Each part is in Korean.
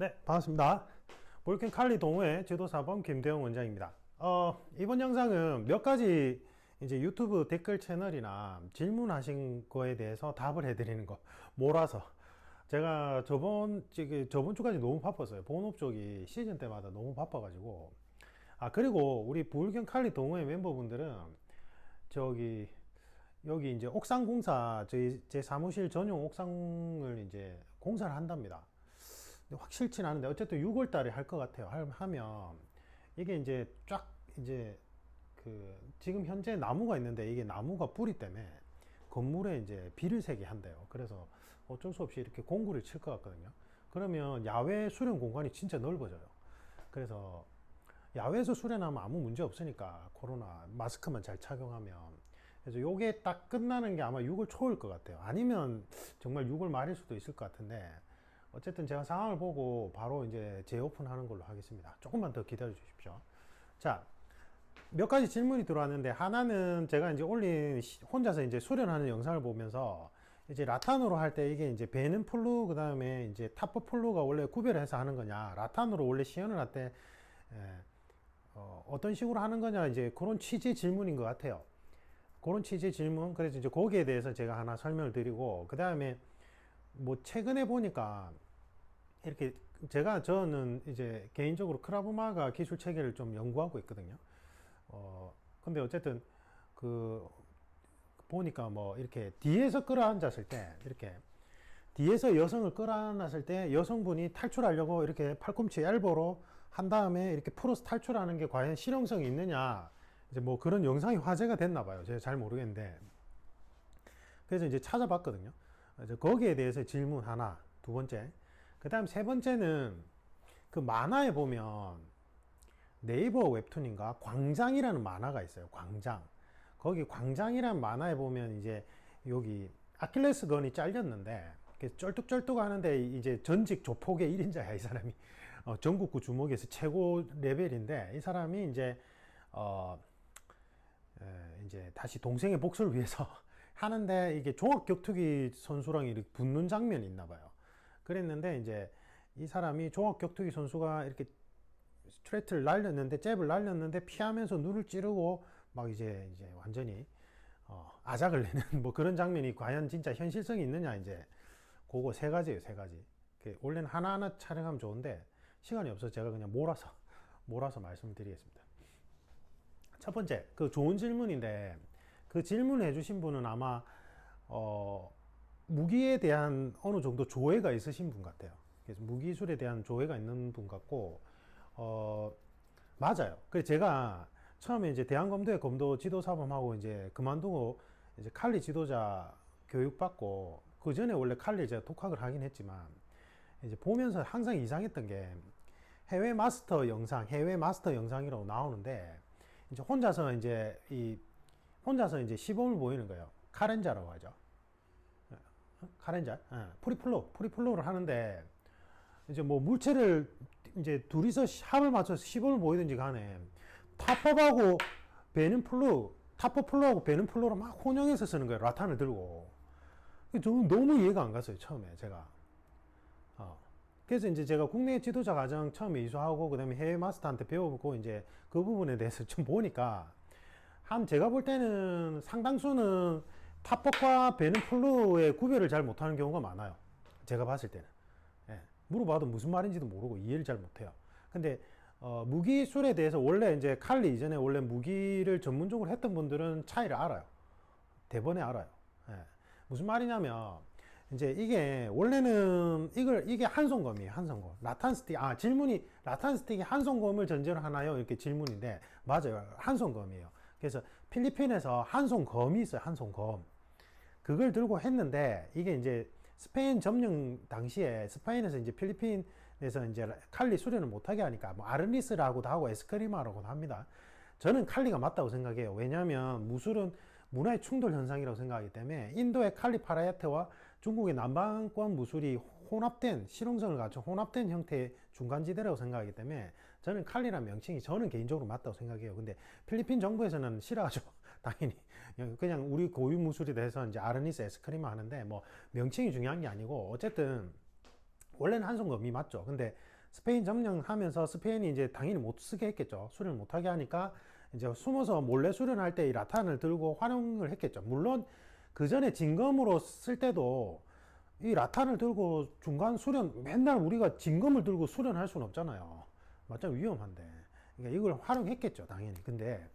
네, 반갑습니다. 볼켄 칼리 동호회 지도사범 김대영 원장입니다. 이번 영상은 몇 가지 이제 유튜브 댓글 채널이나 질문하신 거에 대해서 답을 해드리는 거 몰아서 제가 저번 주까지 너무 바빴어요. 본업 쪽이 시즌 때마다 너무 바빠가지고. 그리고 우리 볼켄 칼리 동호회 멤버분들은 여기 이제 옥상 공사, 제 사무실 전용 옥상을 이제 공사를 한답니다. 확실치는 않은데 어쨌든 6월 달에 할 것 같아요. 하면 이게 이제 쫙 이제 지금 현재 나무가 있는데 이게 나무가 뿌리 때문에 건물에 이제 비를 새게 한대요. 그래서 어쩔 수 없이 이렇게 공구를 칠 것 같거든요. 그러면 야외 수련 공간이 진짜 넓어져요. 그래서 야외에서 수련하면 아무 문제 없으니까 코로나 마스크만 잘 착용하면. 그래서 요게 딱 끝나는 게 아마 6월 초일 것 같아요. 아니면 정말 6월 말일 수도 있을 것 같은데 어쨌든 제가 상황을 보고 바로 이제 재오픈하는 걸로 하겠습니다. 조금만 더 기다려 주십시오. 자, 몇 가지 질문이 들어왔는데 하나는 제가 이제 올린 혼자서 이제 수련하는 영상을 보면서 이제 라탄으로 할 때 이게 이제 베는 플루 그 다음에 이제 타퍼 플루가 원래 구별해서 하는 거냐, 라탄으로 원래 시연을 할 때 어떤 식으로 하는 거냐, 이제 그런 취지의 질문인 것 같아요. 그런 취지의 질문. 그래서 이제 거기에 대해서 제가 하나 설명을 드리고, 그 다음에 뭐 최근에 보니까 이렇게 저는 이제 개인적으로 크라브마가 기술 체계를 좀 연구하고 있거든요. 근데 어쨌든 보니까 뭐 이렇게 뒤에서 끌어앉았을 때, 이렇게 뒤에서 여성을 끌어안았을 때 여성분이 탈출하려고 이렇게 팔꿈치 엘보로 한 다음에 이렇게 풀어서 탈출하는 게 과연 실용성이 있느냐, 이제 뭐 그런 영상이 화제가 됐나 봐요. 제가 잘 모르겠는데. 그래서 이제 찾아봤거든요. 이제 거기에 대해서 질문 하나, 두 번째. 그 다음 세 번째는 그 만화에 보면 네이버 웹툰인가 광장이라는 만화가 있어요. 광장. 거기 광장이라는 만화에 보면 이제 여기 아킬레스건이 잘렸는데 쩔뚝쩔뚝 하는데 이제 전직 조폭의 1인자야, 이 사람이. 전국구 주목에서 최고 레벨인데 이 사람이 이제 다시 동생의 복수를 위해서 하는데 이게 종합격투기 선수랑 이렇게 붙는 장면이 있나 봐요. 그랬는데 이제 이 사람이 종합격투기 선수가 이렇게 스트레이트를 날렸는데, 잽을 날렸는데 피하면서 눈을 찌르고 막 이제 완전히 아작을 내는 뭐 그런 장면이 과연 진짜 현실성이 있느냐, 이제 그거 세 가지예요. 세 가지. 원래는 하나하나 촬영하면 좋은데 시간이 없어서 제가 그냥 몰아서 말씀을 드리겠습니다. 첫 번째, 좋은 질문인데 그 질문을 해주신 분은 아마 무기에 대한 어느 정도 조회가 있으신 분 같아요. 그래서 무기술에 대한 조회가 있는 분 같고, 맞아요. 그래서 제가 처음에 이제 대한검도의 검도 지도사범하고 이제 그만두고 이제 칼리 지도자 교육받고, 그 전에 원래 칼리 제가 독학을 하긴 했지만, 이제 보면서 항상 이상했던 게 해외 마스터 영상이라고 나오는데, 이제 혼자서 이제 시범을 보이는 거예요. 카렌자라고 하죠. 카렌자, 프리플로우를 하는데, 이제 뭐 물체를 이제 둘이서 합을 맞춰서 시범을 보이든지 간에 타퍼하고 베는 플로우하고 베는 플로우를 막 혼용해서 쓰는 거예요. 라탄을 들고. 저는 너무 이해가 안 갔어요, 처음에 제가. 그래서 이제 제가 국내 지도자 과정 처음에 이수하고 그다음에 해외 마스터한테 배워보고 이제 그 부분에 대해서 좀 보니까 제가 볼 때는 상당수는 타퍼과 베는 플루의 구별을 잘 못하는 경우가 많아요. 제가 봤을 때는. 예, 물어봐도 무슨 말인지도 모르고 이해를 잘 못해요. 근데 무기술에 대해서 원래 이제 칼리 이전에 원래 무기를 전문적으로 했던 분들은 차이를 알아요. 대번에 알아요. 예, 무슨 말이냐면 이제 이게 원래는 이게 한손검이에요. 한손검. 라탄 스틱. 질문이 라탄 스틱이 한손검을 전제로 하나요? 이렇게 질문인데 맞아요. 한손검이에요. 그래서 필리핀에서 한손검이 있어요. 한손검. 그걸 들고 했는데 이게 이제 스페인 점령 당시에 스페인에서 이제 필리핀에서 이제 칼리 수련을 못하게 하니까 뭐 아르니스라고도 하고 에스크리마라고도 합니다. 저는 칼리가 맞다고 생각해요. 왜냐하면 무술은 문화의 충돌 현상이라고 생각하기 때문에 인도의 칼리 파라야테와 중국의 남방권 무술이 혼합된, 실용성을 갖춘 혼합된 형태의 중간지대라고 생각하기 때문에 저는 칼리라는 명칭이 저는 개인적으로 맞다고 생각해요. 근데 필리핀 정부에서는 싫어하죠. 당연히. 그냥 우리 고유 무술에 대해서 이제 아르니스 에스크리마 하는데 뭐 명칭이 중요한 게 아니고 어쨌든 원래는 한 손 검이 맞죠. 근데 스페인 점령하면서 스페인이 이제 당연히 못 쓰게 했겠죠. 수련 못하게 하니까 이제 숨어서 몰래 수련할 때 이 라탄을 들고 활용을 했겠죠. 물론 그 전에 진검으로 쓸 때도 이 라탄을 들고 중간 수련, 맨날 우리가 진검을 들고 수련할 수는 없잖아요. 맞죠? 위험한데. 그러니까 이걸 활용했겠죠, 당연히. 근데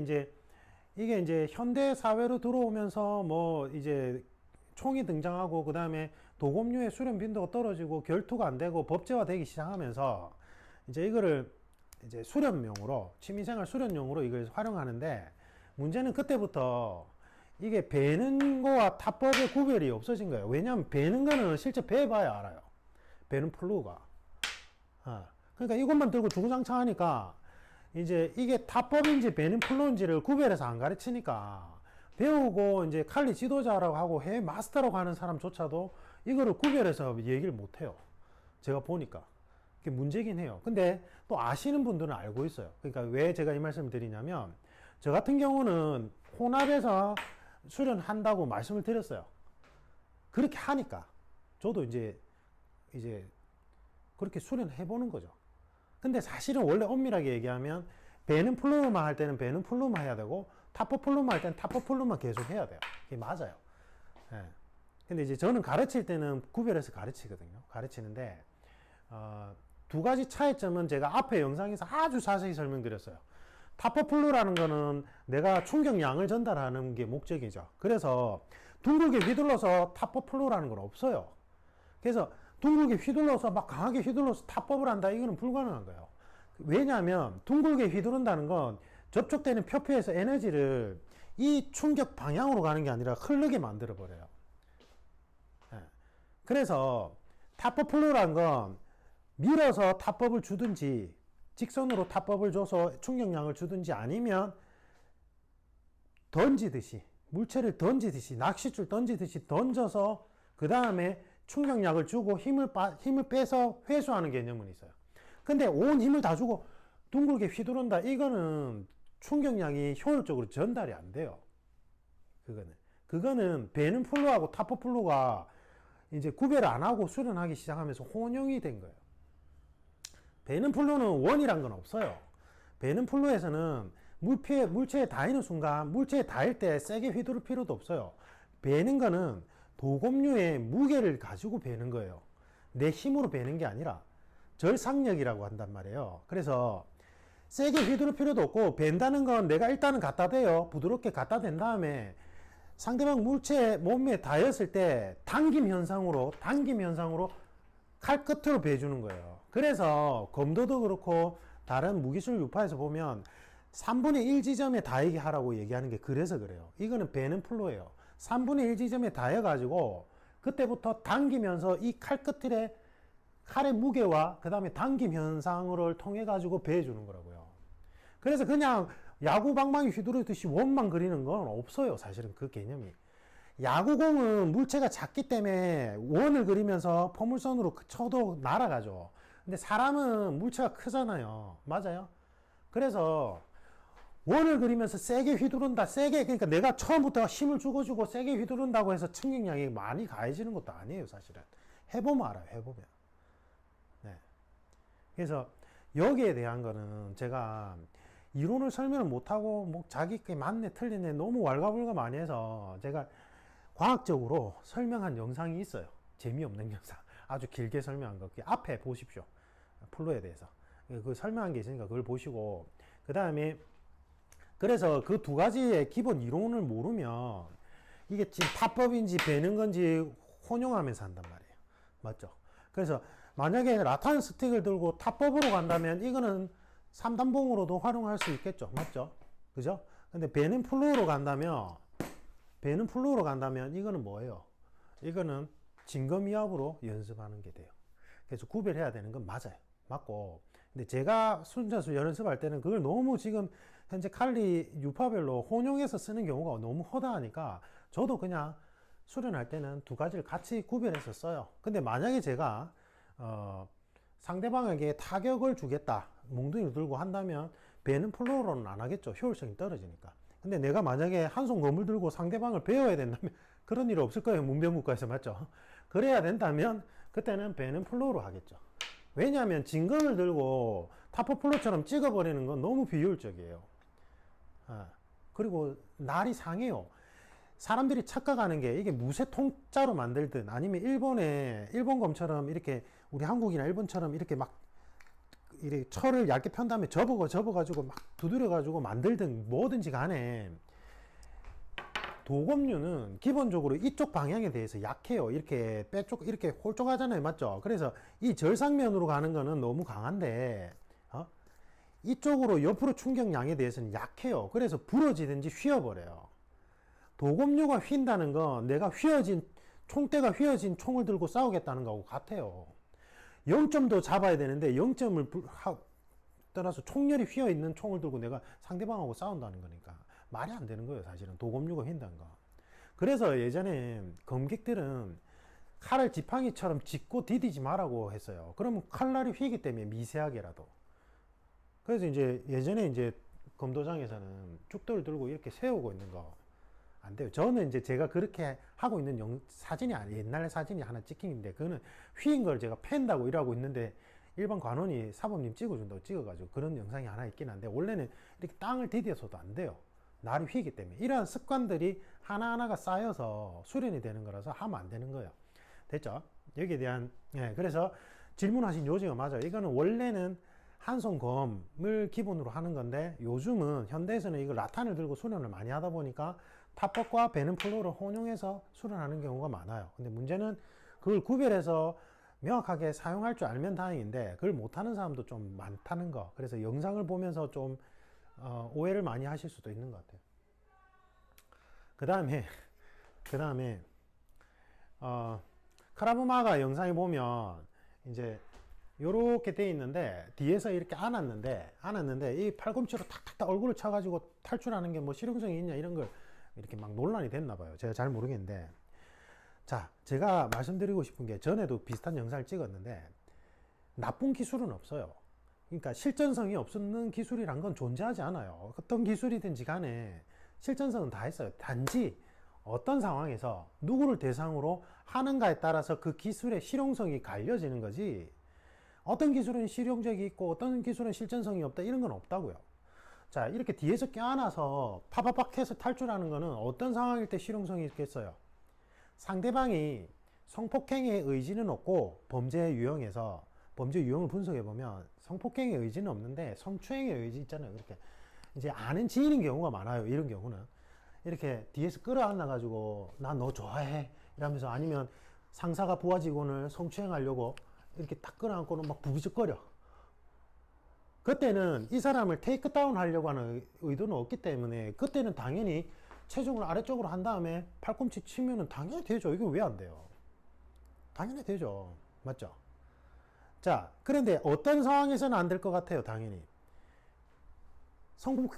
이제 이게 이제 현대 사회로 들어오면서 뭐 이제 총이 등장하고 그 다음에 도검류의 수련 빈도가 떨어지고 결투가 안 되고 법제화되기 시작하면서 이제 이거를 이제 수련용으로, 취미생활 수련용으로 이걸 활용하는데, 문제는 그때부터 이게 베는 거와 타법의 구별이 없어진 거예요. 왜냐하면 베는 거는 실제 베봐야 알아요. 베는 플루가. 그러니까 이것만 들고 주구장창 하니까 이제 이게 타법인지 베는 플루인지를 구별해서 안 가르치니까 배우고 이제 칼리 지도자라고 하고 해 마스터라고 하는 사람조차도 이거를 구별해서 얘기를 못 해요. 제가 보니까. 그게 문제긴 해요. 근데 또 아시는 분들은 알고 있어요. 그러니까 왜 제가 이 말씀을 드리냐면, 저 같은 경우는 혼합에서 수련한다고 말씀을 드렸어요. 그렇게 하니까 저도 이제 그렇게 수련해 보는 거죠. 근데 사실은 원래 엄밀하게 얘기하면 배는 플루만 할 때는 배는 플루만 해야 되고 타퍼 플루만 할 때는 타퍼 플루만 계속 해야 돼요. 그게 맞아요. 예. 근데 이제 저는 가르칠 때는 구별해서 가르치거든요. 가르치는데 두 가지 차이점은 제가 앞에 영상에서 아주 자세히 설명드렸어요. 타퍼 플루라는 거는 내가 충격량을 전달하는 게 목적이죠. 그래서 둥글게 휘둘러서 타퍼 플루라는 건 없어요. 그래서 둥글게 휘둘러서 막 강하게 휘둘러서 타법을 한다, 이거는 불가능한 거예요. 왜냐하면 둥글게 휘두른다는 건 접촉되는 표피에서 에너지를 이 충격 방향으로 가는 게 아니라 흐르게 만들어 버려요. 그래서 타법 플루라는 건 밀어서 타법을 주든지 직선으로 타법을 줘서 충격량을 주든지, 아니면 던지듯이, 물체를 던지듯이, 낚싯줄 던지듯이 던져서 그 다음에 충격량을 주고 힘을 빼서 회수하는 개념은 있어요. 근데 온 힘을 다 주고 둥글게 휘두른다, 이거는 충격량이 효율적으로 전달이 안 돼요. 그거는 베는 플루하고 타퍼 플루가 이제 구별 안 하고 수련하기 시작하면서 혼용이 된 거예요. 베는 플루는 원이란 건 없어요. 베는 플루에서는 물체에 닿이는 순간, 물체에 닿을 때 세게 휘두를 필요도 없어요. 베는 거는 도검류의 무게를 가지고 베는 거예요. 내 힘으로 베는 게 아니라 절상력이라고 한단 말이에요. 그래서 세게 휘두를 필요도 없고, 벤다는 건 내가 일단은 갖다 대요. 부드럽게 갖다 댄 다음에 상대방 물체 몸에 닿였을 때 당김 현상으로 칼 끝으로 베주는 거예요. 그래서 검도도 그렇고 다른 무기술 유파에서 보면 3분의 1 지점에 닿이게 하라고 얘기하는 게 그래서 그래요. 이거는 베는 플루예요. 3분의 1 지점에 닿여가지고 그때부터 당기면서 이 칼 끝에 칼의 무게와 그 다음에 당김 현상을 통해 가지고 베주는 거라고요. 그래서 그냥 야구 방망이 휘두르듯이 원만 그리는 건 없어요. 사실은 그 개념이. 야구공은 물체가 작기 때문에 원을 그리면서 포물선으로 쳐도 날아가죠. 근데 사람은 물체가 크잖아요. 맞아요? 그래서 원을 그리면서 세게 휘두른다. 그러니까 내가 처음부터 힘을 주고 세게 휘두른다고 해서 충격량이 많이 가해지는 것도 아니에요. 사실은. 해보면 알아요. 해보면. 네. 그래서 여기에 대한 거는 제가 이론을 설명을 못하고 뭐 자기께 맞네 틀리네 너무 왈가불가 많이 해서 제가 과학적으로 설명한 영상이 있어요. 재미없는 영상. 아주 길게 설명한 거. 앞에 보십시오. 플루에 대해서. 그 설명한 게 있으니까 그걸 보시고, 그 다음에 그래서 그 두 가지의 기본 이론을 모르면 이게 지금 타법인지 베는 건지 혼용하면서 한단 말이에요. 맞죠? 그래서 만약에 라탄 스틱을 들고 타법으로 간다면 이거는 3단봉으로도 활용할 수 있겠죠. 맞죠? 그죠? 근데 베는 플루로 간다면 이거는 뭐예요? 이거는 진검이압으로 연습하는 게 돼요. 그래서 구별해야 되는 건 맞아요. 맞고. 근데 제가 순자수 연습할 때는 그걸 너무 지금 현재 칼리 유파별로 혼용해서 쓰는 경우가 너무 허다하니까 저도 그냥 수련할 때는 두 가지를 같이 구별해서 써요. 근데 만약에 제가 상대방에게 타격을 주겠다, 몽둥이를 들고 한다면 베는 플루로는 안 하겠죠. 효율성이 떨어지니까. 근데 내가 만약에 한 손 검을 들고 상대방을 베어야 된다면 그런 일 없을 거예요. 문병국가에서. 맞죠? 그래야 된다면 그때는 배는 플로우로 하겠죠. 왜냐하면 진건을 들고 타포 플로우처럼 찍어버리는 건 너무 비효율적이에요. 그리고 날이 상해요. 사람들이 착각하는 게 이게 무쇠 통짜로 만들든 아니면 일본검처럼 이렇게 우리 한국이나 일본처럼 이렇게 막 이렇게 철을 얇게 편 다음에 접어가지고 막 두드려가지고 만들든 뭐든지 간에 도검류는 기본적으로 이쪽 방향에 대해서 약해요. 이렇게 이렇게 홀쭉하잖아요. 맞죠? 그래서 이 절상면으로 가는 거는 너무 강한데, 이쪽으로 옆으로 충격량에 대해서는 약해요. 그래서 부러지든지 휘어버려요. 도검류가 휜다는 건 내가 총대가 휘어진 총을 들고 싸우겠다는 거하고 같아요. 0점도 잡아야 되는데 0점을 떠나서 총열이 휘어 있는 총을 들고 내가 상대방하고 싸운다는 거니까 말이 안 되는 거예요. 사실은 도검류가 휜다는 거. 그래서 예전에 검객들은 칼을 지팡이처럼 짚고 디디지 말라고 했어요. 그러면 칼날이 휘기 때문에 미세하게라도. 그래서 이제 예전에 이제 검도장에서는 죽도를 들고 이렇게 세우고 있는 거 안 돼요. 저는 이제 제가 그렇게 하고 있는 사진이 옛날 사진이 하나 찍힌인데 그거는 휘인 걸 제가 팬다고 이러고 있는데 일반 관원이 사범님 찍어준다고 찍어가지고 그런 영상이 하나 있긴 한데 원래는 이렇게 땅을 디뎌서도 안 돼요. 날이 휘기 때문에. 이러한 습관들이 하나하나가 쌓여서 수련이 되는 거라서 하면 안 되는 거예요. 됐죠? 여기에 대한, 그래서 질문하신 요지가 맞아요. 이거는 원래는 한손검을 기본으로 하는 건데 요즘은 현대에서는 이걸 라탄을 들고 수련을 많이 하다 보니까 탑법과 배는 플로우를 혼용해서 수련하는 경우가 많아요. 근데 문제는 그걸 구별해서 명확하게 사용할 줄 알면 다행인데 그걸 못하는 사람도 좀 많다는 거. 그래서 영상을 보면서 좀 오해를 많이 하실 수도 있는 것 같아요. 그 다음에 크라브마가 영상에 보면 이제 요렇게 돼 있는데 뒤에서 이렇게 안았는데 이 팔꿈치로 탁탁탁 얼굴을 쳐가지고 탈출하는 게 뭐 실용성이 있냐 이런 걸 이렇게 막 논란이 됐나 봐요. 제가 잘 모르겠는데, 자, 제가 말씀드리고 싶은 게 전에도 비슷한 영상을 찍었는데 나쁜 기술은 없어요. 그러니까 실전성이 없는 기술이란 건 존재하지 않아요. 어떤 기술이든지 간에 실전성은 다 있어요. 단지 어떤 상황에서 누구를 대상으로 하는가에 따라서 그 기술의 실용성이 갈려지는 거지, 어떤 기술은 실용적이 있고 어떤 기술은 실전성이 없다 이런 건 없다고요. 자, 이렇게 뒤에서 껴안아서 파바박 해서 탈출하는 거는 어떤 상황일 때 실용성이 있겠어요? 상대방이 성폭행의 의지는 없고 범죄 유형에서 범죄 유형을 분석해 보면 성폭행의 의지는 없는데 성추행의 의지 있잖아요. 이렇게 이제 아는 지인인 경우가 많아요. 이런 경우는 이렇게 뒤에서 끌어안아 가지고 나 너 좋아해 이러면서, 아니면 상사가 부하 직원을 성추행하려고 이렇게 딱 끌어안고는 막 부비적거려. 그때는 이 사람을 테이크다운 하려고 하는 의도는 없기 때문에 그때는 당연히 체중을 아래쪽으로 한 다음에 팔꿈치 치면은 당연히 되죠. 이거 왜 안 돼요? 당연히 되죠. 맞죠? 자, 그런데 어떤 상황에서는 안 될 것 같아요. 당연히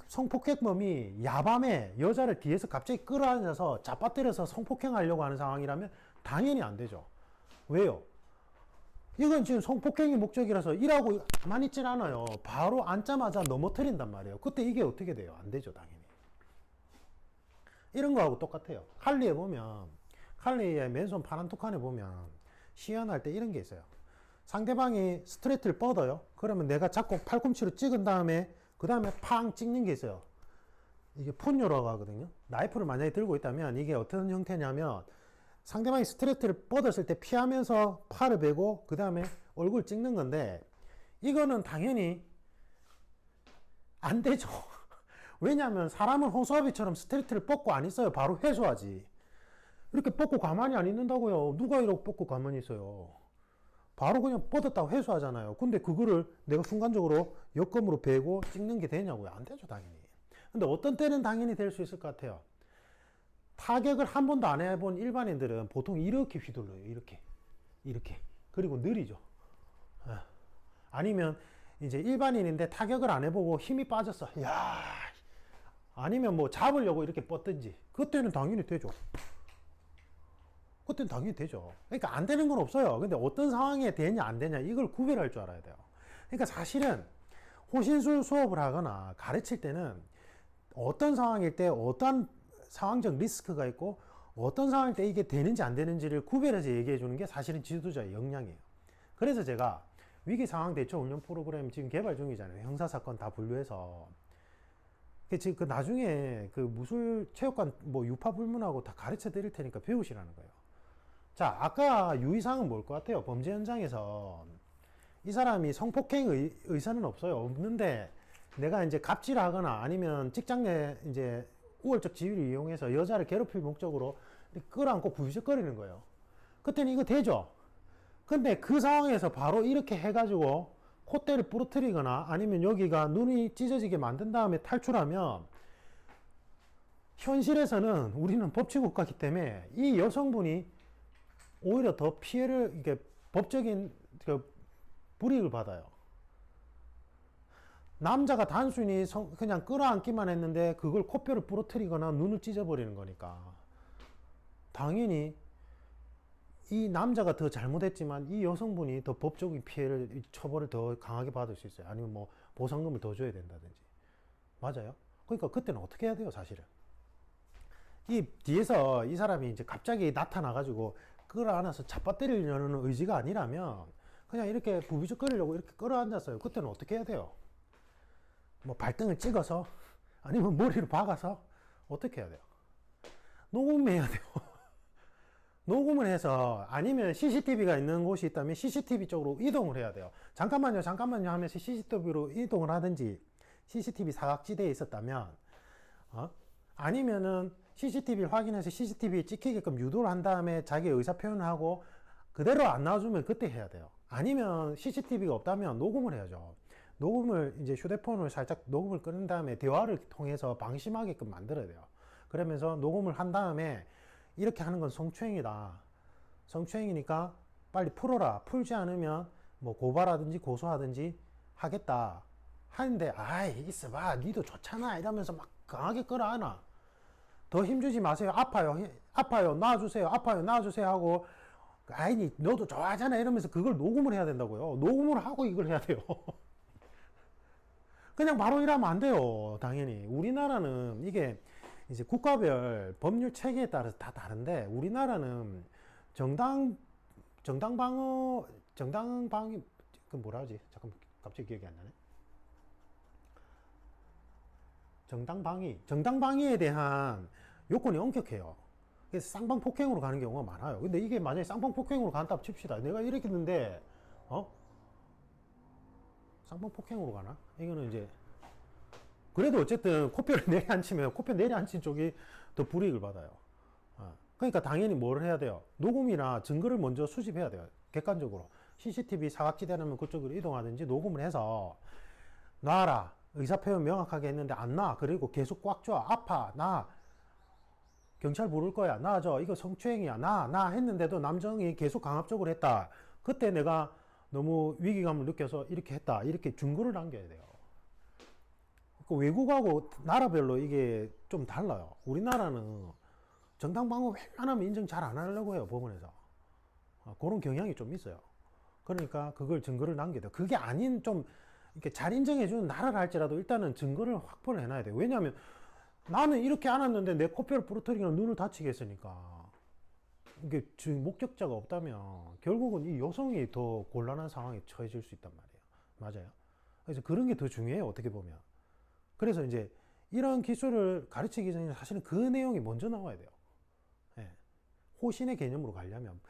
성폭행범이 야밤에 여자를 뒤에서 갑자기 끌어안아서 잡아때려서 성폭행하려고 하는 상황이라면 당연히 안 되죠. 왜요? 이건 지금 성폭행이 목적이라서 일하고 가만히 있질 않아요. 바로 앉자마자 넘어뜨린단 말이에요. 그때 이게 어떻게 돼요? 안 되죠, 당연히. 이런 거하고 똑같아요. 칼리의 맨손 파란 툭칸에 보면 시연할 때 이런 게 있어요. 상대방이 스트레이트를 뻗어요. 그러면 내가 잡고 팔꿈치로 찍은 다음에 그 다음에 팡 찍는 게 있어요. 이게 푼요라고 하거든요. 나이프를 만약에 들고 있다면 이게 어떤 형태냐면 상대방이 스트레이트를 뻗었을 때 피하면서 팔을 베고 그 다음에 얼굴 찍는 건데, 이거는 당연히 안 되죠. 왜냐하면 사람은 호수아비처럼 스트레이트를 뻗고 안 있어요. 바로 회수하지. 이렇게 뻗고 가만히 안 있는다고요. 누가 이렇게 뻗고 가만히 있어요. 바로 그냥 뻗었다고 회수하잖아요. 근데 그거를 내가 순간적으로 여검으로 베고 찍는 게 되냐고요. 안 되죠, 당연히. 근데 어떤 때는 당연히 될 수 있을 것 같아요. 타격을 한 번도 안 해본 일반인들은 보통 이렇게 휘둘러요. 이렇게. 그리고 느리죠. 아니면 이제 일반인인데 타격을 안 해보고 힘이 빠졌어. 야, 아니면 뭐 잡으려고 이렇게 뻗든지. 그때는 당연히 되죠. 그러니까 안 되는 건 없어요. 근데 어떤 상황에 되냐 안 되냐 이걸 구별할 줄 알아야 돼요. 그러니까 사실은 호신술 수업을 하거나 가르칠 때는 어떤 상황일 때 어떤 상황적 리스크가 있고 어떤 상황일 때 이게 되는지 안 되는지를 구별해서 얘기해 주는 게 사실은 지도자의 역량이에요. 그래서 제가 위기 상황 대처 훈련 프로그램 지금 개발 중이잖아요. 형사사건 다 분류해서. 지금 그 나중에 그 무술 체육관 뭐 유파 불문하고 다 가르쳐 드릴 테니까 배우시라는 거예요. 자, 아까 유의사항은 뭘 것 같아요? 범죄 현장에서 이 사람이 성폭행 의사는 없어요. 없는데 내가 이제 갑질하거나 아니면 직장 내 이제 우월적 지위를 이용해서 여자를 괴롭힐 목적으로 끌어안고 부비적거리는 거예요. 그때는 이거 되죠? 근데 그 상황에서 바로 이렇게 해가지고 콧대를 부러뜨리거나 아니면 여기가 눈이 찢어지게 만든 다음에 탈출하면 현실에서는 우리는 법치국가이기 때문에 이 여성분이 오히려 더 피해를, 이게 법적인 불이익을 받아요. 남자가 단순히 그냥 끌어안기만 했는데 그걸 코뼈를 부러뜨리거나 눈을 찢어버리는 거니까 당연히 이 남자가 더 잘못했지만 이 여성분이 더 법적인 피해를, 처벌을 더 강하게 받을 수 있어요. 아니면 뭐 보상금을 더 줘야 된다든지. 맞아요? 그러니까 그때는 어떻게 해야 돼요, 사실은? 이 뒤에서 이 사람이 이제 갑자기 나타나가지고 끌어안아서 잡아때리려는 의지가 아니라면 그냥 이렇게 부비적거리려고 이렇게 끌어안았어요. 그때는 어떻게 해야 돼요? 뭐 발등을 찍어서 아니면 머리를 박아서 어떻게 해야 돼요? 녹음해야 돼요. 녹음을 해서 아니면 CCTV가 있는 곳이 있다면 CCTV 쪽으로 이동을 해야 돼요. 잠깐만요, 잠깐만요 하면서 CCTV로 이동을 하든지 CCTV 사각지대에 있었다면 아니면은 CCTV를 확인해서 CCTV에 찍히게끔 유도를 한 다음에 자기의 의사표현을 하고 그대로 안 나와주면 그때 해야 돼요. 아니면 CCTV가 없다면 녹음을 해야죠. 녹음을 이제 휴대폰을 살짝 녹음을 끄는 다음에 대화를 통해서 방심하게끔 만들어야 돼요. 그러면서 녹음을 한 다음에 이렇게 하는 건 성추행이다. 성추행이니까 빨리 풀어라. 풀지 않으면 뭐 고발하든지 고소하든지 하겠다. 하는데 아이 있어봐. 니도 좋잖아. 이러면서 막 강하게 끌어안아. 더 힘주지 마세요. 아파요. 아파요. 놔주세요. 아파요. 놔주세요. 하고 아이 너도 좋아하잖아. 이러면서 그걸 녹음을 해야 된다고요. 녹음을 하고 이걸 해야 돼요. 그냥 바로 일하면 안 돼요. 당연히. 우리나라는 이게 이제 국가별 법률 체계에 따라서 다 다른데 우리나라는 정당 방위 그 뭐라 하지? 잠깐 갑자기 기억이 안 나네. 정당 방위에 대한 요건이 엄격해요. 그래서 쌍방 폭행으로 가는 경우가 많아요. 근데 이게 만약에 쌍방 폭행으로 간다 칩시다. 내가 이렇게 했는데 쌍방 폭행으로 가나? 이거는 이제 그래도 어쨌든 코뼈를 내려앉히면 코뼈 내려앉힌 쪽이 더 불이익을 받아요. 그러니까 당연히 뭘 해야 돼요? 녹음이나 증거를 먼저 수집해야 돼요. 객관적으로. CCTV 사각지대라면 그쪽으로 이동하든지 녹음을 해서 놔라. 의사표현 명확하게 했는데 안 놔. 그리고 계속 꽉 줘. 아파. 나. 경찰 부를 거야. 놔줘. 이거 성추행이야. 나 했는데도 남정이 계속 강압적으로 했다. 그때 내가 너무 위기감을 느껴서 이렇게 했다. 이렇게 증거를 남겨야 돼요. 외국하고 나라별로 이게 좀 달라요. 우리나라는 정당방어 웬만하면 인정 잘 안 하려고 해요, 법원에서. 그런 경향이 좀 있어요. 그러니까 그걸 증거를 남겨야 돼요. 그게 아닌 좀 이렇게 잘 인정해주는 나라를 할지라도 일단은 증거를 확보를 해놔야 돼요. 왜냐하면 나는 이렇게 안 왔는데 내 코뼈를 부러뜨리거나 눈을 다치게 했으니까 이게 목격자가 없다면 결국은 이 여성이 더 곤란한 상황에 처해질 수 있단 말이에요. 맞아요. 그래서 그런 게 더 중요해요, 어떻게 보면. 그래서 이제 이런 기술을 가르치기 전에 사실은 그 내용이 먼저 나와야 돼요. 예. 호신의 개념으로 가려면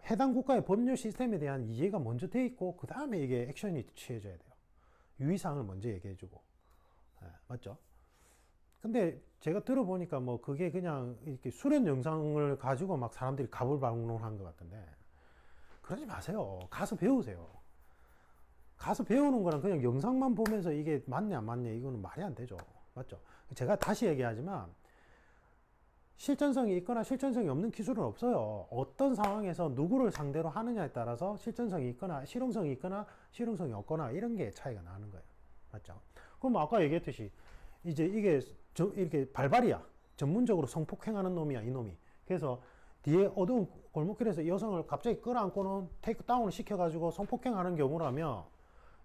해당 국가의 법률 시스템에 대한 이해가 먼저 돼 있고 그 다음에 이게 액션이 취해져야 돼요. 유의사항을 먼저 얘기해주고. 예, 맞죠? 근데 제가 들어보니까 뭐 그게 그냥 이렇게 수련 영상을 가지고 막 사람들이 가불방론한 것 같은데 그러지 마세요. 가서 배우세요. 가서 배우는 거랑 그냥 영상만 보면서 이게 맞네 안 맞네 이거는 말이 안 되죠. 맞죠? 제가 다시 얘기하지만 실전성이 있거나 실전성이 없는 기술은 없어요. 어떤 상황에서 누구를 상대로 하느냐에 따라서 실전성이 있거나 실용성이 있거나 실용성이 없거나 이런 게 차이가 나는 거예요. 맞죠? 그럼 아까 얘기했듯이 이제 이게 이렇게 발발이야. 전문적으로 성폭행하는 놈이야, 이놈이. 그래서 뒤에 어두운 골목길에서 여성을 갑자기 끌어안고는 테이크다운을 시켜가지고 성폭행하는 경우라면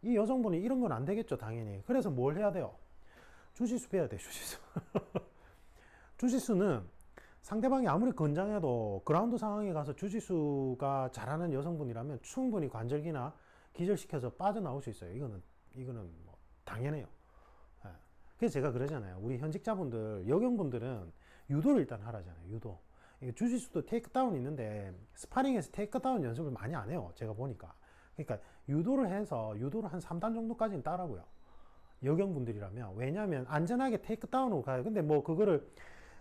이 여성분이 이런 건 안 되겠죠, 당연히. 그래서 뭘 해야 돼요? 주짓수 배워야 돼요, 주짓수. 주짓수는 상대방이 아무리 건장해도 그라운드 상황에 가서 주짓수가 잘하는 여성분이라면 충분히 관절기나 기절시켜서 빠져나올 수 있어요. 이거는 뭐 당연해요. 예. 그래서 제가 그러잖아요. 우리 현직자분들, 여경분들은 유도를 일단 하라잖아요. 유도. 주짓수도 테이크다운 있는데 스파링에서 테이크다운 연습을 많이 안 해요. 제가 보니까. 그러니까 유도를 한 3단 정도까지는 따라고요. 여경분들이라면. 왜냐하면 안전하게 테이크다운으로 가요. 근데 뭐 그거를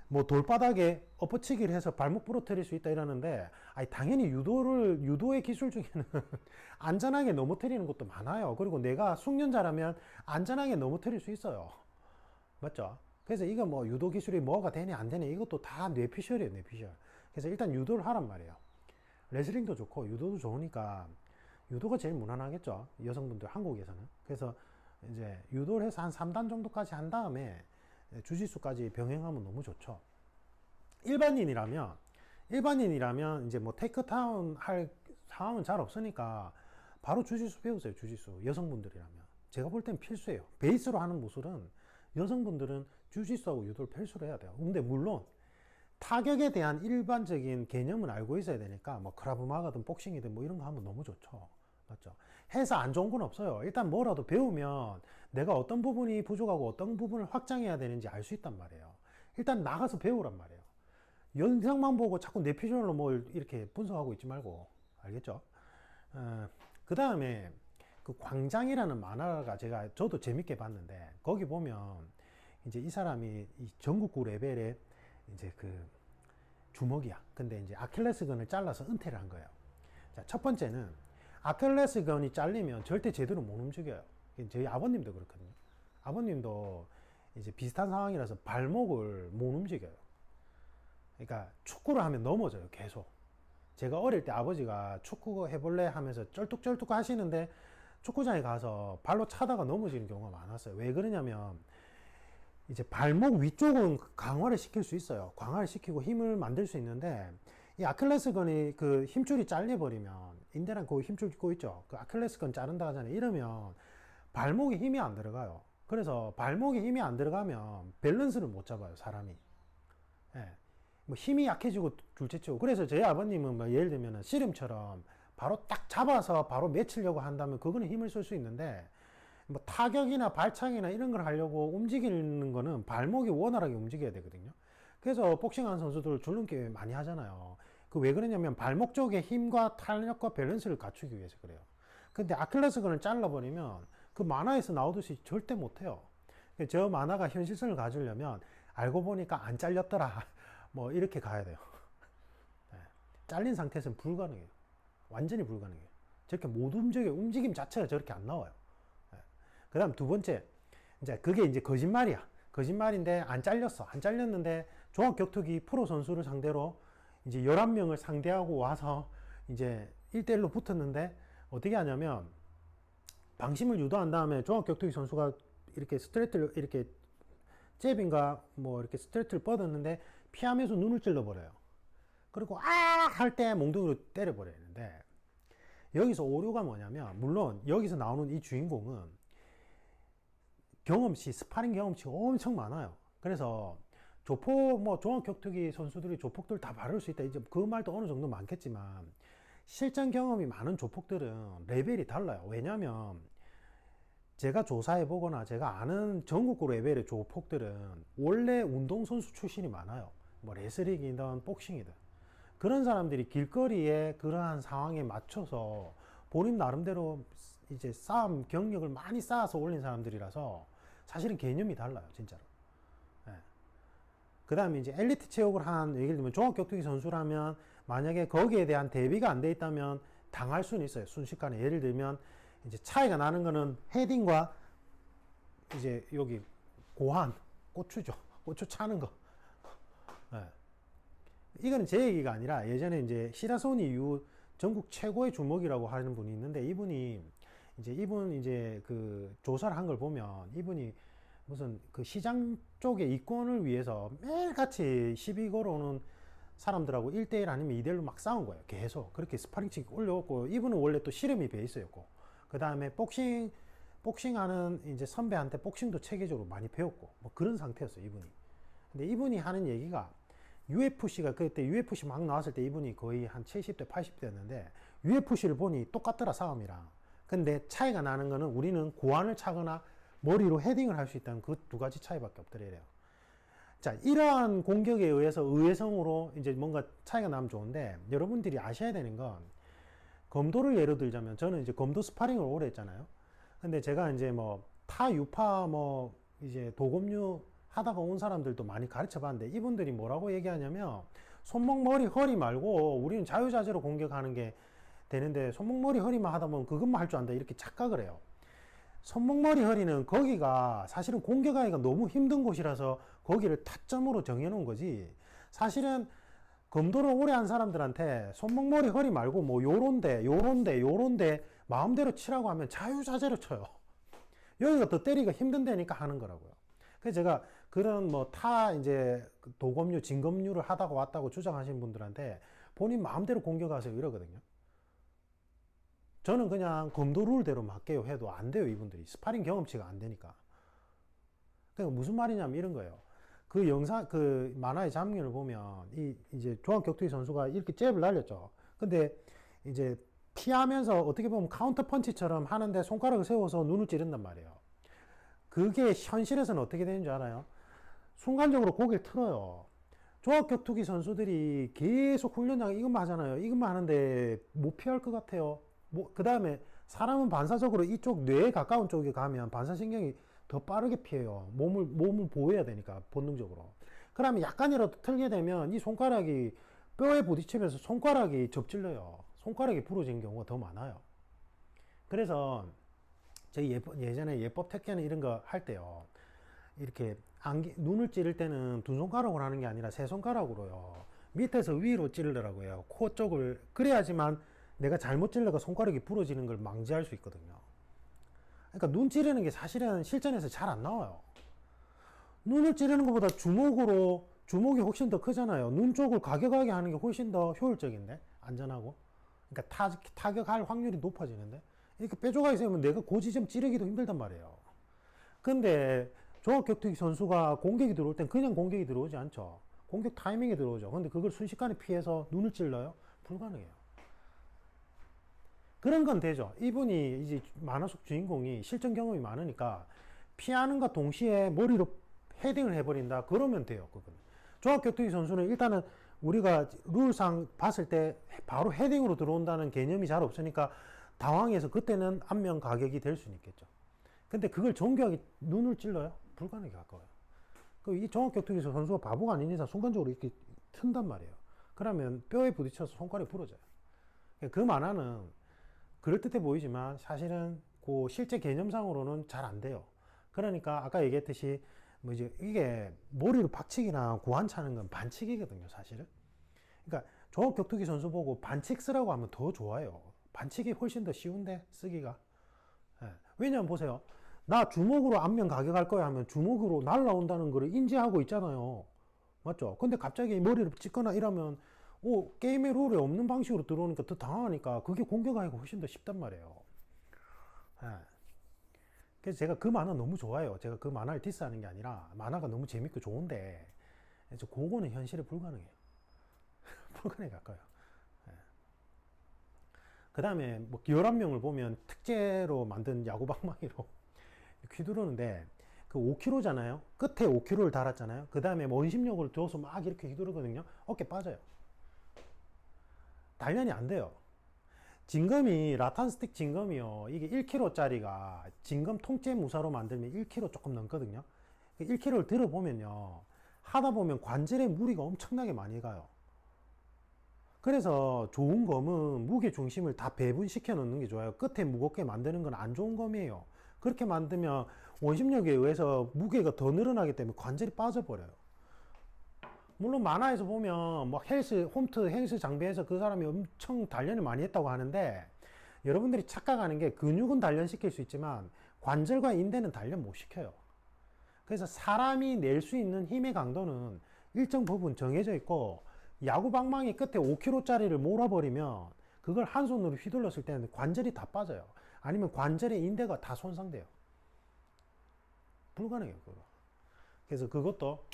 뭐 돌바닥에 엎어치기를 해서 발목 부러뜨릴 수 있다 이러는데, 아니 당연히 유도의 기술 중에는 안전하게 넘어뜨리는 것도 많아요. 그리고 내가 숙련자라면 안전하게 넘어뜨릴 수 있어요. 맞죠? 그래서 이거 뭐 유도 기술이 뭐가 되냐 안 되냐 이것도 다 뇌피셜이에요, 뇌피셜. 그래서 일단 유도를 하란 말이에요. 레슬링도 좋고 유도도 좋으니까 유도가 제일 무난하겠죠, 여성분들 한국에서는. 그래서 이제 유도를 해서 한 3단 정도까지 한 다음에 주짓수까지 병행하면 너무 좋죠. 일반인이라면 이제 뭐 테이크다운 할 상황은 잘 없으니까 바로 주짓수 배우세요. 주짓수 여성분들이라면 제가 볼 땐 필수예요. 베이스로 하는 무술은 여성분들은 주짓수하고 유도를 필수로 해야 돼요. 근데 물론 타격에 대한 일반적인 개념은 알고 있어야 되니까 뭐 크라브마가든 복싱이든 뭐 이런 거 하면 너무 좋죠. 맞죠? 해서 안 좋은 건 없어요. 일단 뭐라도 배우면 내가 어떤 부분이 부족하고 어떤 부분을 확장해야 되는지 알 수 있단 말이에요. 일단 나가서 배우란 말이에요. 영상만 보고 자꾸 내 피셜로 뭘 이렇게 분석하고 있지 말고. 알겠죠? 그 다음에 그 광장이라는 만화가 저도 재밌게 봤는데, 거기 보면 이제 이 사람이 이 전국구 레벨의 이제 그 주먹이야. 근데 이제 아킬레스건을 잘라서 은퇴를 한 거예요. 자, 첫 번째는 아킬레스건이 잘리면 절대 제대로 못 움직여요. 저희 아버님도 그렇거든요. 아버님도 이제 비슷한 상황이라서 발목을 못 움직여요. 그러니까 축구를 하면 넘어져요, 계속. 제가 어릴 때 아버지가 축구 해볼래 하면서 쩔뚝쩔뚝 하시는데 축구장에 가서 발로 차다가 넘어지는 경우가 많았어요. 왜 그러냐면 이제 발목 위쪽은 강화를 시킬 수 있어요. 강화를 시키고 힘을 만들 수 있는데, 이 아킬레스건이 그 힘줄이 잘려버리면, 인대랑 그 힘줄 고 있죠. 그 아킬레스건 자른다 하잖아요. 이러면 발목에 힘이 안 들어가요. 그래서 발목에 힘이 안 들어가면 밸런스를 못 잡아요, 사람이. 예. 뭐 힘이 약해지고 둘째치고. 그래서 저희 아버님은 뭐 예를 들면 씨름처럼 바로 딱 잡아서 바로 맺히려고 한다면 그거는 힘을 쓸 수 있는데, 뭐 타격이나 발차기나 이런 걸 하려고 움직이는 거는 발목이 원활하게 움직여야 되거든요. 그래서 복싱하는 선수들 줄넘기 많이 하잖아요. 그 왜 그러냐면 발목 쪽에 힘과 탄력과 밸런스를 갖추기 위해서 그래요. 근데 아킬레스건을 잘라버리면 그 만화에서 나오듯이 절대 못해요. 저 만화가 현실성을 가지려면 알고 보니까 안 잘렸더라 뭐 이렇게 가야 돼요. 잘린 상태에서는 불가능해요. 완전히 불가능해요. 저렇게 못 움직여. 움직임 자체가 저렇게 안 나와요. 그 다음 두 번째, 이제 그게 이제 거짓말이야. 거짓말인데 안 잘렸어. 안 잘렸는데 종합격투기 프로 선수를 상대로 이제 11명을 상대하고 와서 이제 1대1로 붙었는데 어떻게 하냐면 방심을 유도한 다음에 종합격투기 선수가 이렇게 스트레이트를 이렇게 잽인가 뭐 이렇게 스트레이트를 뻗었는데 피하면서 눈을 찔러버려요. 그리고 아! 할 때 몽둥이로 때려버리는데, 여기서 오류가 뭐냐면, 물론 여기서 나오는 이 주인공은 경험치, 스파링 경험치가 엄청 많아요. 그래서 조폭, 뭐 종합격투기 선수들이 조폭들 다 바를 수 있다, 이제 그 말도 어느 정도 많겠지만, 실전 경험이 많은 조폭들은 레벨이 달라요. 왜냐면 제가 조사해 보거나 제가 아는 전국구 레벨의 조폭들은 원래 운동선수 출신이 많아요. 뭐 레슬링이든 복싱이든. 그런 사람들이 길거리에 그러한 상황에 맞춰서 본인 나름대로 이제 싸움 경력을 많이 쌓아서 올린 사람들이라서 사실은 개념이 달라요, 진짜로. 예. 그 다음에 이제 엘리트 체육을 한, 예를 들면 종합격투기 선수라면 만약에 거기에 대한 대비가 안 돼 있다면 당할 수는 있어요, 순식간에. 예를 들면 이제 차이가 나는 거는 헤딩과 이제 여기 고환, 고추죠. 고추 차는 거. 예. 이거는 제 얘기가 아니라 예전에 이제 시라소니 이후 전국 최고의 주먹이라고 하는 분이 있는데, 이분 이제 그 조사를 한 걸 보면 이분이 무슨 그 시장 쪽의 이권을 위해서 매일같이 시비 걸어오는 사람들하고 1대1 아니면 2대1로 막 싸운 거예요. 계속 그렇게 스파링치 올려왔고, 이분은 원래 또 씨름이 베이스였고, 그 다음에 복싱하는 이제 선배한테 복싱도 체계적으로 많이 배웠고, 뭐 그런 상태였어요, 이분이. 근데 이분이 하는 얘기가, UFC가 그때 UFC 막 나왔을 때 이분이 거의 한 70대, 80대였는데 UFC를 보니 똑같더라, 싸움이랑. 근데 차이가 나는 거는 우리는 고환을 차거나 머리로 헤딩을 할 수 있다는 그 두 가지 차이밖에 없더래요. 자, 이러한 공격에 의해서 의회성으로 이제 뭔가 차이가 나면 좋은데 여러분들이 아셔야 되는 건 검도를 예로 들자면 저는 이제 검도 스파링을 오래 했잖아요. 근데 제가 이제 뭐 타 유파 뭐 이제 도검류 하다가 온 사람들도 많이 가르쳐 봤는데 이분들이 뭐라고 얘기하냐면 손목 머리 허리 말고 우리는 자유자재로 공격하는 게 되는데 손목 머리 허리만 하다 보면 그것만 할 줄 안다 이렇게 착각을 해요. 손목 머리 허리는 거기가 사실은 공격하기가 너무 힘든 곳이라서 거기를 타점으로 정해놓은 거지. 사실은 검도를 오래 한 사람들한테 손목 머리 허리 말고 뭐 요런데 마음대로 치라고 하면 자유자재로 쳐요. 여기가 더 때리기가 힘든 데니까 하는 거라고요. 그래서 제가 그런 뭐 타 이제 도검류, 진검류를 하다가 왔다고 주장하시는 분들한테 본인 마음대로 공격하세요 이러거든요. 저는 그냥 검도 룰대로 할게요 해도 안 돼요, 이분들이. 스파링 경험치가 안 되니까. 그러니까 무슨 말이냐면 이런 거예요. 그 영상, 그 만화의 장면을 보면 이제 종합격투기 선수가 이렇게 잽을 날렸죠. 근데 이제 피하면서 어떻게 보면 카운터 펀치처럼 하는데 손가락을 세워서 눈을 찌른단 말이에요. 그게 현실에서는 어떻게 되는 줄 알아요? 순간적으로 고개를 틀어요. 종합격투기 선수들이 계속 훈련장 이것만 하잖아요. 이것만 하는데 못 피할 것 같아요. 그 다음에 사람은 반사적으로 이쪽 뇌에 가까운 쪽에 가면 반사신경이 더 빠르게 피해요. 몸을 보호해야 되니까, 본능적으로. 그러면 약간이라도 틀게 되면 이 손가락이 뼈에 부딪히면서 손가락이 접질러요. 손가락이 부러지는 경우가 더 많아요. 그래서 저희 예전에 예법 택견 이런 거 할 때요. 이렇게 눈을 찌를 때는 두 손가락으로 하는 게 아니라 세 손가락으로요. 밑에서 위로 찌르더라고요. 코 쪽을. 그래야지만 내가 잘못 찔러가 손가락이 부러지는 걸 방지할 수 있거든요. 그러니까 눈 찌르는 게 사실은 실전에서 잘 안 나와요. 눈을 찌르는 것보다 주먹이 훨씬 더 크잖아요. 눈 쪽을 가격하게 하는 게 훨씬 더 효율적인데, 안전하고. 그러니까 타격할 확률이 높아지는데, 이렇게 뾰족하게 세우면 내가 그 지점 찌르기도 힘들단 말이에요. 근데 종합격투기 선수가 공격이 들어올 땐 그냥 공격이 들어오지 않죠. 공격 타이밍에 들어오죠. 근데 그걸 순식간에 피해서 눈을 찔러요? 불가능해요. 그런 건 되죠. 이분이 이제 만화 속 주인공이 실전 경험이 많으니까 피하는과 동시에 머리로 헤딩을 해버린다. 그러면 돼요. 그건. 종합격투기 선수는 일단은 우리가 룰상 봤을 때 바로 헤딩으로 들어온다는 개념이 잘 없으니까 당황해서 그때는 안면 가격이 될 수는 있겠죠. 근데 그걸 정교하게 눈을 찔러요? 불가능에 가까워요. 이 종합격투기 선수가 바보가 아닌 이상 순간적으로 이렇게 튼단 말이에요. 그러면 뼈에 부딪혀서 손가락이 부러져요. 그 만화는 그럴듯해 보이지만 사실은 그 실제 개념상으로는 잘 안 돼요. 그러니까 아까 얘기했듯이 뭐 이제 이게 머리로 박치기나 고환 차는 건 반칙이거든요, 사실은. 그러니까 종합격투기 선수 보고 반칙 쓰라고 하면 더 좋아요. 반칙이 훨씬 더 쉬운데 쓰기가. 예. 왜냐면 보세요. 나 주먹으로 안면 가격할 거야 하면 주먹으로 날라온다는 걸 인지하고 있잖아요. 맞죠? 근데 갑자기 머리를 찍거나 이러면 게임의 룰에 없는 방식으로 들어오니까 더 당황하니까 그게 공격하기가 훨씬 더 쉽단 말이에요. 예. 그래서 제가 그 만화 너무 좋아해요. 제가 그 만화를 디스하는 게 아니라 만화가 너무 재밌고 좋은데 그거는 현실에 불가능해요. 불가능에 가까워요. 예. 그 다음에 뭐 11명을 보면 특제로 만든 야구방망이로 휘두르는데 그 5kg잖아요. 끝에 5kg를 달았잖아요. 그 다음에 원심력을 줘서 막 이렇게 휘두르거든요. 어깨 빠져요. 단련이 안 돼요. 진검이 라탄스틱 진검이요. 이게 1kg짜리가 진검 통째 무사로 만들면 1kg 조금 넘거든요. 1kg를 들어보면요. 하다 보면 관절에 무리가 엄청나게 많이 가요. 그래서 좋은 검은 무게 중심을 다 배분시켜 놓는 게 좋아요. 끝에 무겁게 만드는 건 안 좋은 검이에요. 그렇게 만들면 원심력에 의해서 무게가 더 늘어나기 때문에 관절이 빠져버려요. 물론 만화에서 보면 뭐 홈트 헬스 장비에서 그 사람이 엄청 단련을 많이 했다고 하는데 여러분들이 착각하는 게 근육은 단련시킬 수 있지만 관절과 인대는 단련 못 시켜요. 그래서 사람이 낼 수 있는 힘의 강도는 일정 부분 정해져 있고 야구 방망이 끝에 5kg짜리를 몰아버리면 그걸 한 손으로 휘둘렀을 때는 관절이 다 빠져요. 아니면 관절의 인대가 다 손상돼요. 불가능해요, 그거. 그래서 그것도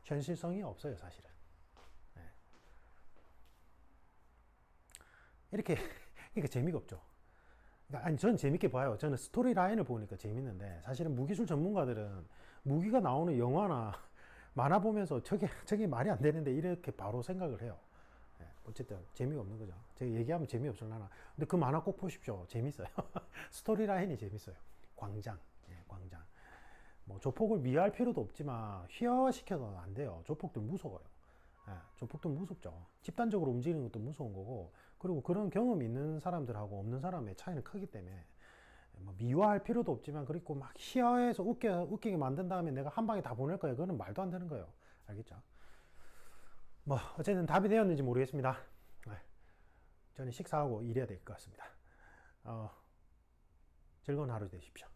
현실성이 없어요, 사실은. 이렇게 그러니까 재미가 없죠. 그러니까 아니 저는 재밌게 봐요. 저는 스토리 라인을 보니까 재밌는데 사실은 무기술 전문가들은 무기가 나오는 영화나 만화 보면서 저게 말이 안 되는데 이렇게 바로 생각을 해요. 예, 어쨌든 재미가 없는 거죠. 제가 얘기하면 재미없을라나. 근데 그 만화 꼭 보십시오. 재밌어요. 스토리 라인이 재밌어요. 광장, 예, 광장. 뭐 조폭을 미화할 필요도 없지만 희화화시켜서는 안 돼요. 조폭들 무서워요. 예, 조폭들 무섭죠. 집단적으로 움직이는 것도 무서운 거고, 그리고 그런 경험이 있는 사람들하고 없는 사람의 차이는 크기 때문에 뭐 미화할 필요도 없지만, 그리고 막 희화해서 웃기게 만든 다음에 내가 한 방에 다 보낼 거예요. 그거는 말도 안 되는 거예요. 알겠죠? 뭐 어쨌든 답이 되었는지 모르겠습니다. 네, 저는 식사하고 일해야 될 것 같습니다. 즐거운 하루 되십시오.